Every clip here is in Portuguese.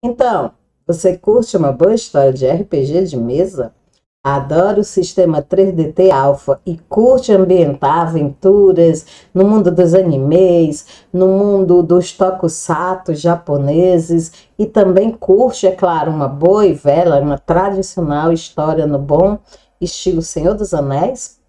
Então, você curte uma boa história de RPG de mesa? Adora o sistema 3DT Alpha e curte ambientar aventuras no mundo dos animes, no mundo dos tokusatsu japoneses e também curte, é claro, uma boa e velha, uma tradicional história no bom estilo Senhor dos Anéis?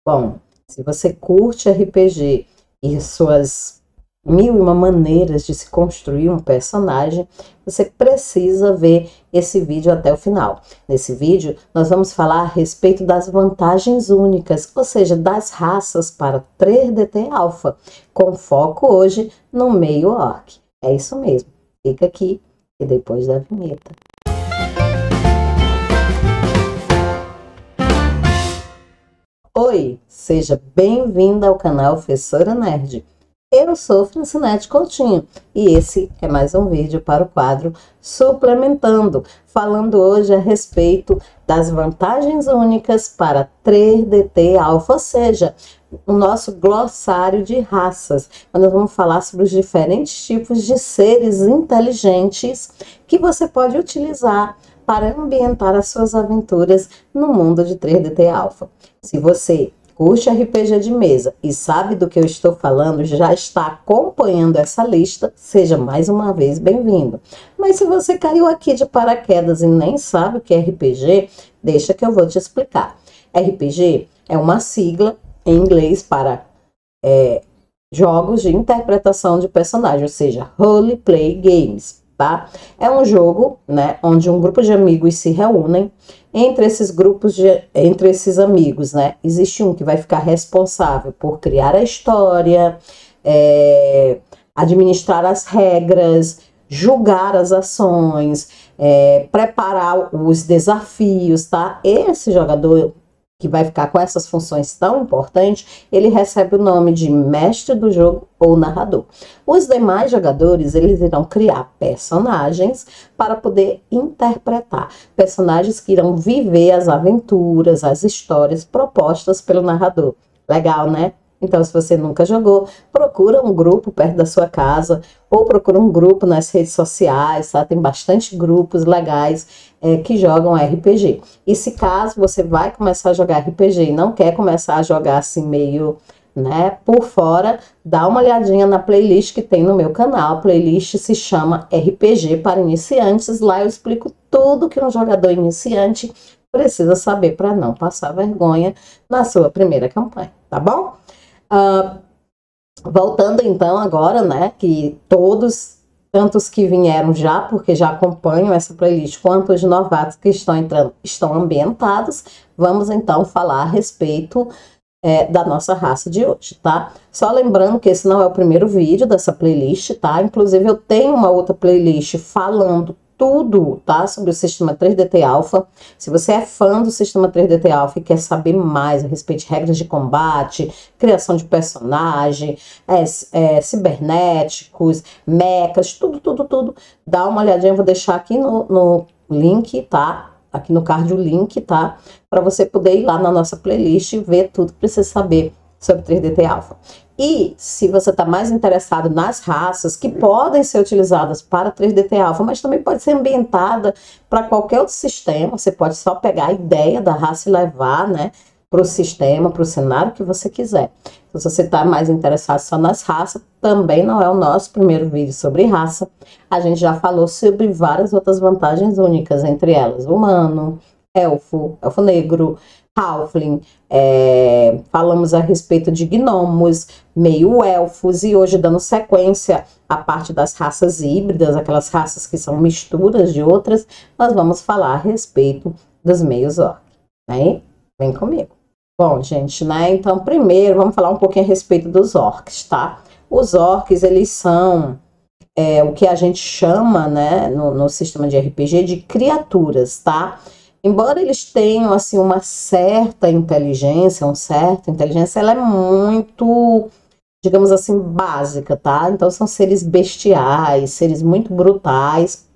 Bom, se você curte RPG e suas mil e uma maneiras de se construir um personagem, você precisa ver esse vídeo até o final. Nesse vídeo, nós vamos falar a respeito das vantagens únicas, ou seja, das raças para 3DT Alpha, com foco hoje no meio orc. É isso mesmo, fica aqui e depois da vinheta. Oi, seja bem-vinda ao canal Fessora Nerd. Eu sou Francinete Coutinho e esse é mais um vídeo para o quadro Suplementando, falando hoje a respeito das vantagens únicas para 3DT Alpha, ou seja, o nosso glossário de raças. Nós vamos falar sobre os diferentes tipos de seres inteligentes que você pode utilizar para ambientar as suas aventuras no mundo de 3DT Alpha. Se você curte RPG de mesa e sabe do que eu estou falando, já está acompanhando essa lista, seja mais uma vez bem-vindo. Mas se você caiu aqui de paraquedas e nem sabe o que é RPG, deixa que eu vou te explicar. RPG é uma sigla em inglês para jogos de interpretação de personagem, ou seja, Role Play Games. Tá? É um jogo, né, onde um grupo de amigos se reúnem. Entre esses amigos, né, existe um que vai ficar responsável por criar a história, administrar as regras, julgar as ações, preparar os desafios, tá? Esse jogador que vai ficar com essas funções tão importantes, ele recebe o nome de mestre do jogo ou narrador. Os demais jogadores, eles irão criar personagens para poder interpretar. Personagens que irão viver as aventuras, as histórias propostas pelo narrador. Legal, né? Então, se você nunca jogou, procura um grupo perto da sua casa ou procura um grupo nas redes sociais, tá? Tem bastante grupos legais que jogam RPG. E se caso você vai começar a jogar RPG e não quer começar a jogar assim meio, né, por fora, dá uma olhadinha na playlist que tem no meu canal. A playlist se chama RPG para Iniciantes. Lá eu explico tudo que um jogador iniciante precisa saber para não passar vergonha na sua primeira campanha, tá bom? Voltando então agora, né, que todos, tantos que vieram já, porque já acompanham essa playlist, quanto os novatos que estão entrando, estão ambientados, vamos então falar a respeito da nossa raça de hoje, tá? Só lembrando que esse não é o primeiro vídeo dessa playlist, tá? Inclusive eu tenho uma outra playlist falando tudo, tá? Sobre o sistema 3DT Alpha. Se você é fã do sistema 3DT Alpha e quer saber mais a respeito de regras de combate, criação de personagem, cibernéticos, mechas, tudo, dá uma olhadinha, eu vou deixar aqui no link, tá? Aqui no card o link, tá? Para você poder ir lá na nossa playlist e ver tudo que precisa saber sobre 3DT Alpha. E se você está mais interessado nas raças que podem ser utilizadas para 3DT Alpha, mas também pode ser ambientada para qualquer outro sistema, você pode só pegar a ideia da raça e levar, né, para o sistema, para o cenário que você quiser. Então, se você está mais interessado só nas raças, também não é o nosso primeiro vídeo sobre raça. A gente já falou sobre várias outras vantagens únicas, entre elas humano, elfo negro, halfling, falamos a respeito de gnomos, meio-elfos, e hoje dando sequência à parte das raças híbridas, aquelas raças que são misturas de outras, nós vamos falar a respeito dos meios orc, né? Vem comigo. Bom, gente, né, então primeiro vamos falar um pouquinho a respeito dos orcs, tá? Os orcs, eles são o que a gente chama, né, no sistema de RPG de criaturas, tá? Embora eles tenham, assim, uma certa inteligência, ela é muito, digamos assim, básica, tá? Então, são seres bestiais, seres muito brutais,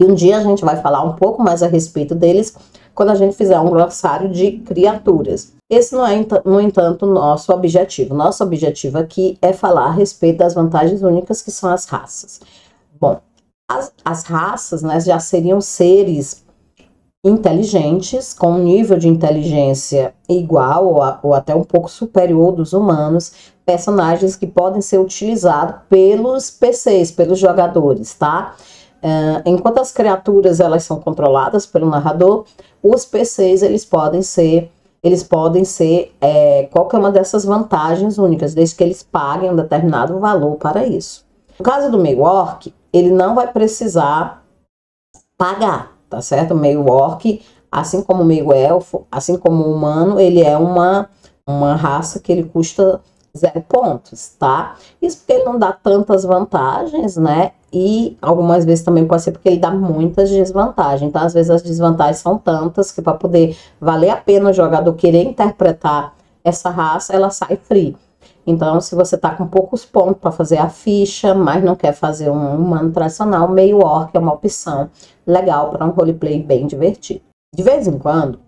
e um dia a gente vai falar um pouco mais a respeito deles quando a gente fizer um glossário de criaturas. Esse não é, no entanto, o nosso objetivo. Nosso objetivo aqui é falar a respeito das vantagens únicas que são as raças. Bom, As raças, né, já seriam seres inteligentes, com um nível de inteligência igual ou até um pouco superior dos humanos, personagens que podem ser utilizados pelos PCs, pelos jogadores, tá? Enquanto as criaturas elas são controladas pelo narrador, os PCs eles podem ser qualquer uma dessas vantagens únicas, desde que eles paguem um determinado valor para isso. No caso do meio orc, ele não vai precisar pagar, tá certo? O meio orc, assim como o meio elfo, assim como o humano, ele é uma raça que ele custa 0 pontos, tá? Isso porque ele não dá tantas vantagens, né? E algumas vezes também pode ser porque ele dá muitas desvantagens. Então, às vezes as desvantagens são tantas que para poder valer a pena o jogador querer interpretar essa raça, ela sai free. Então, se você tá com poucos pontos para fazer a ficha, mas não quer fazer um humano tradicional, meio orc é uma opção legal para um roleplay bem divertido. De vez em quando,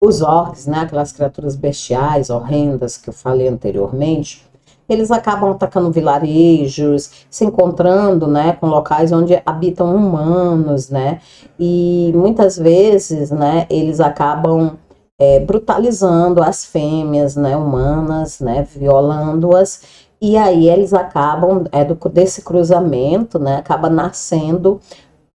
os orcs, né, aquelas criaturas bestiais, horrendas que eu falei anteriormente, eles acabam atacando vilarejos, se encontrando, né, com locais onde habitam humanos, né, e muitas vezes, né, eles acabam brutalizando as fêmeas, né, humanas, né, violando-as, e aí eles acabam, desse cruzamento, né, acaba nascendo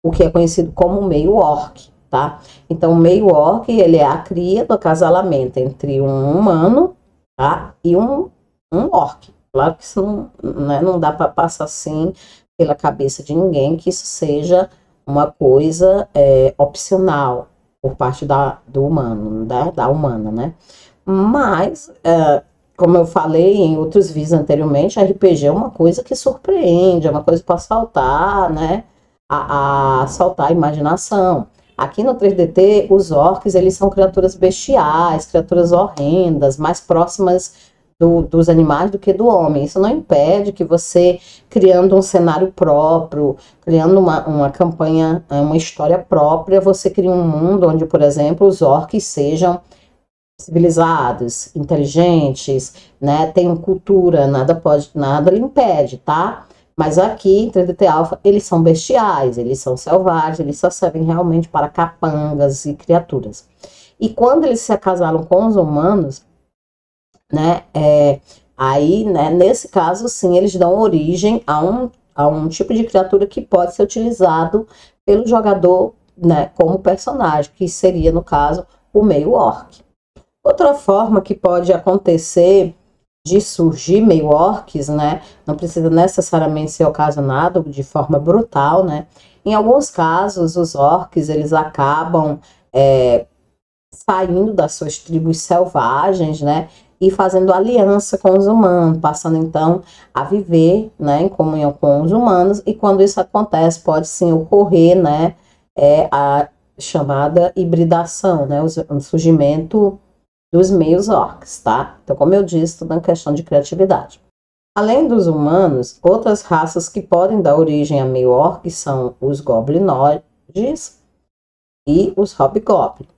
o que é conhecido como meio orc, tá? Então, o meio orc, ele é a cria do acasalamento entre um humano, tá, e um orc. Claro que isso não, né, não dá para passar assim pela cabeça de ninguém que isso seja uma coisa opcional por parte do humano, da humana, né? Mas, como eu falei em outros vídeos anteriormente, RPG é uma coisa que surpreende, é uma coisa para saltar, né? A saltar a imaginação. Aqui no 3DT, os orcs, eles são criaturas bestiais, criaturas horrendas, mais próximas dos animais do que do homem. Isso não impede que você, criando um cenário próprio, criando uma campanha, uma história própria, você crie um mundo onde, por exemplo, os orcs sejam civilizados, inteligentes, né, tenham cultura, nada lhe impede, tá? Mas aqui, em 3DT Alpha, eles são bestiais, eles são selvagens, eles só servem realmente para capangas e criaturas. E quando eles se acasalam com os humanos, né, aí, né, nesse caso, sim, eles dão origem a um tipo de criatura que pode ser utilizado pelo jogador, né, como personagem, que seria, no caso, o meio orc. Outra forma que pode acontecer de surgir meio orcs, né, não precisa necessariamente ser ocasionado de forma brutal, né, em alguns casos os orcs, eles acabam saindo das suas tribos selvagens, né, e fazendo aliança com os humanos, passando então a viver, né, em comunhão com os humanos, e quando isso acontece, pode sim ocorrer, né, a chamada hibridação, né, o surgimento dos meios orcs, tá? Então, como eu disse, tudo é uma questão de criatividade. Além dos humanos, outras raças que podem dar origem a meio orc são os goblinoides e os hobgoblins.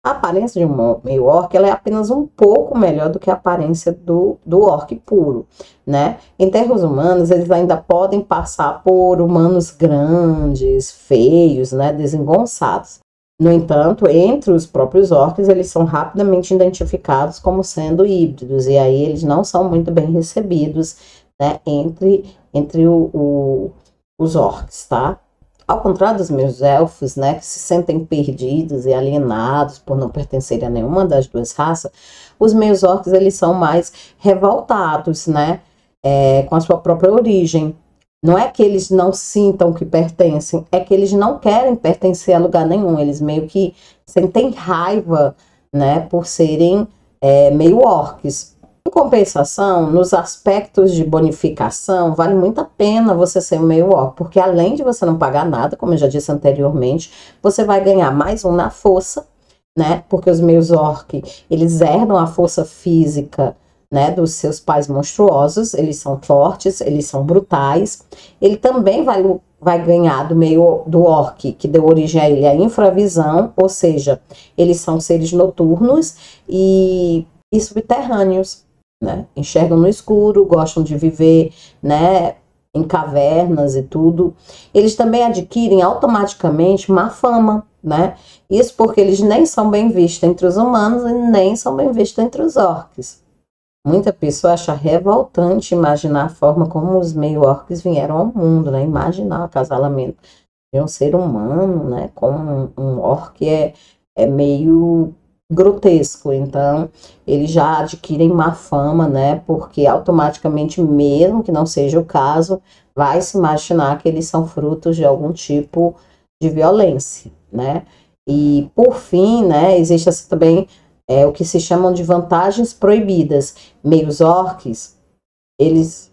A aparência de um meio orc, ela é apenas um pouco melhor do que a aparência do orc puro, né? Em termos humanos, eles ainda podem passar por humanos grandes, feios, né? Desengonçados. No entanto, entre os próprios orcs, eles são rapidamente identificados como sendo híbridos, e aí eles não são muito bem recebidos, né? Entre os orcs, tá? Ao contrário dos meus elfos, né, que se sentem perdidos e alienados por não pertencerem a nenhuma das duas raças, os meus orcs, eles são mais revoltados, né, com a sua própria origem. Não é que eles não sintam que pertencem, é que eles não querem pertencer a lugar nenhum, eles meio que sentem raiva, né, por serem meio orcs. Em compensação, nos aspectos de bonificação, vale muito a pena você ser meio orc, porque além de você não pagar nada, como eu já disse anteriormente, você vai ganhar mais um na força, né? Porque os meios orc, eles herdam a força física, né, dos seus pais monstruosos, eles são fortes, eles são brutais. Ele também vai ganhar do orc, que deu origem a ele, a infravisão, ou seja, eles são seres noturnos e subterrâneos, né? Enxergam no escuro, gostam de viver, né, em cavernas e tudo, eles também adquirem automaticamente má fama, né? Isso porque eles nem são bem vistos entre os humanos e nem são bem vistos entre os orcs. Muita pessoa acha revoltante imaginar a forma como os meio-orcs vieram ao mundo, né? Imaginar o acasalamento de um ser humano, né? Com um orc é meio grotesco. Então, eles já adquirem má fama, né? Porque automaticamente, mesmo que não seja o caso, vai se imaginar que eles são frutos de algum tipo de violência, né? E, por fim, né? Existe assim, também o que se chamam de vantagens proibidas. Meios orcs, eles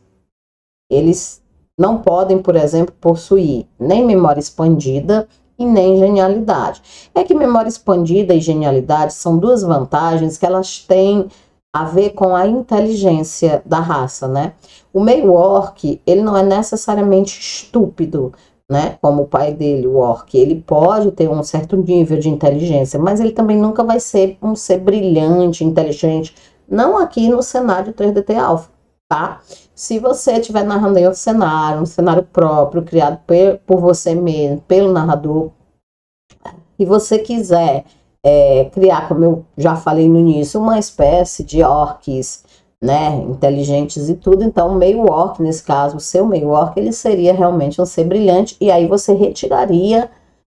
não podem, por exemplo, possuir nem memória expandida e nem genialidade. É que memória expandida e genialidade são duas vantagens que elas têm a ver com a inteligência da raça, né? O meio orc, ele não é necessariamente estúpido, né? Como o pai dele, o orc. Ele pode ter um certo nível de inteligência, mas ele também nunca vai ser um ser brilhante, inteligente. Não aqui no cenário 3DT Alpha, tá? Se você estiver narrando em outro cenário, um cenário próprio, criado por você mesmo, pelo narrador, e você quiser criar, como eu já falei no início, uma espécie de orcs, né, inteligentes e tudo, então o meio orc, nesse caso, o seu meio orc, ele seria realmente um ser brilhante, e aí você retiraria,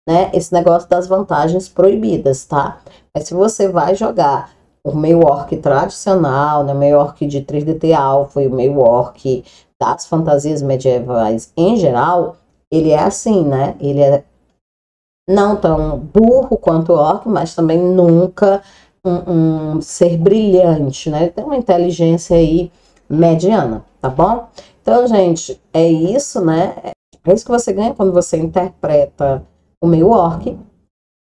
né, esse negócio das vantagens proibidas, tá? Mas se você vai jogar o meio orc tradicional, né, o meio orc de 3DT Alpha e o meio orc das fantasias medievais em geral, ele é assim, né? Ele é não tão burro quanto o orc, mas também nunca um ser brilhante, né? Ele tem uma inteligência aí mediana, tá bom? Então, gente, é isso, né? É isso que você ganha quando você interpreta o meio orc.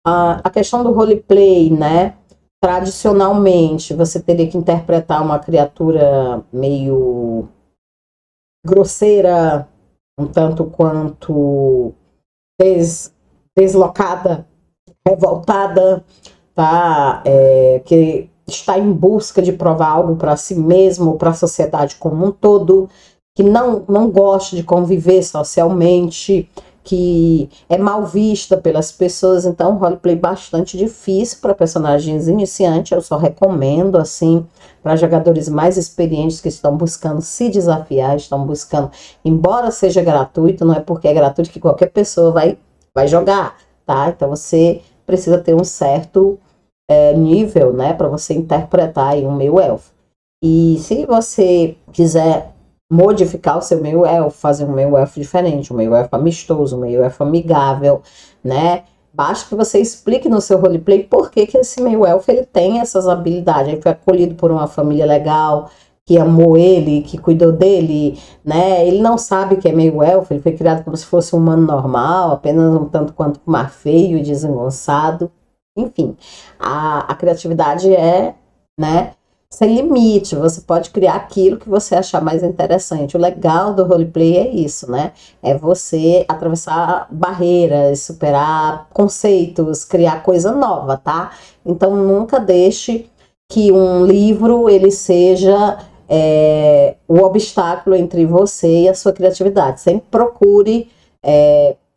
A questão do roleplay, né? Tradicionalmente, você teria que interpretar uma criatura meio grosseira, um tanto quanto deslocada, revoltada, tá? Que está em busca de provar algo para si mesmo, para a sociedade como um todo, que não gosta de conviver socialmente, que é mal vista pelas pessoas. Então, um roleplay bastante difícil para personagens iniciantes. Eu só recomendo, assim, para jogadores mais experientes que estão buscando se desafiar, estão buscando, embora seja gratuito, não é porque é gratuito que qualquer pessoa vai jogar, tá? Então, você precisa ter um certo nível, né, para você interpretar aí um meio elfo. E se você quiser modificar o seu meio elfo, fazer um meio elfo diferente, um meio elfo amistoso, um meio elfo amigável, né? Basta que você explique no seu roleplay por que esse meio elfo ele tem essas habilidades. Ele foi acolhido por uma família legal, que amou ele, que cuidou dele, né? Ele não sabe que é meio elfo, ele foi criado como se fosse um humano normal, apenas um tanto quanto mais feio e desengonçado. Enfim, a criatividade né, sem limite, você pode criar aquilo que você achar mais interessante. O legal do roleplay é isso, né? É você atravessar barreiras, superar conceitos, criar coisa nova, tá? Então nunca deixe que um livro ele seja o obstáculo entre você e a sua criatividade. Sempre procure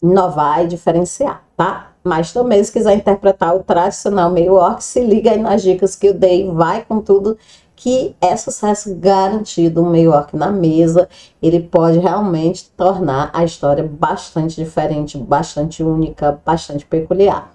inovar e diferenciar, tá? Mas também, se quiser interpretar o tradicional meio orc, se liga aí nas dicas que eu dei, vai com tudo, que é sucesso garantido. Um meio orc na mesa, ele pode realmente tornar a história bastante diferente, bastante única, bastante peculiar.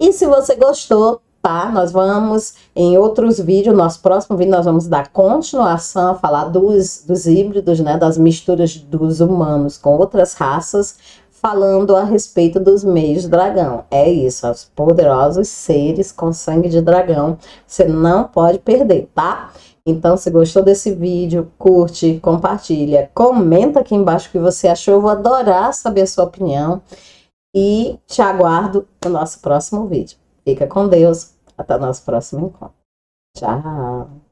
E se você gostou, tá? Nós vamos, em outros vídeos, nosso próximo vídeo, nós vamos dar continuação a falar dos híbridos, né? Das misturas dos humanos com outras raças, falando a respeito dos meios dragão. É isso, os poderosos seres com sangue de dragão. Você não pode perder, tá? Então, se gostou desse vídeo, curte, compartilha, comenta aqui embaixo o que você achou. Eu vou adorar saber a sua opinião. E te aguardo no nosso próximo vídeo. Fica com Deus. Até o nosso próximo encontro. Tchau!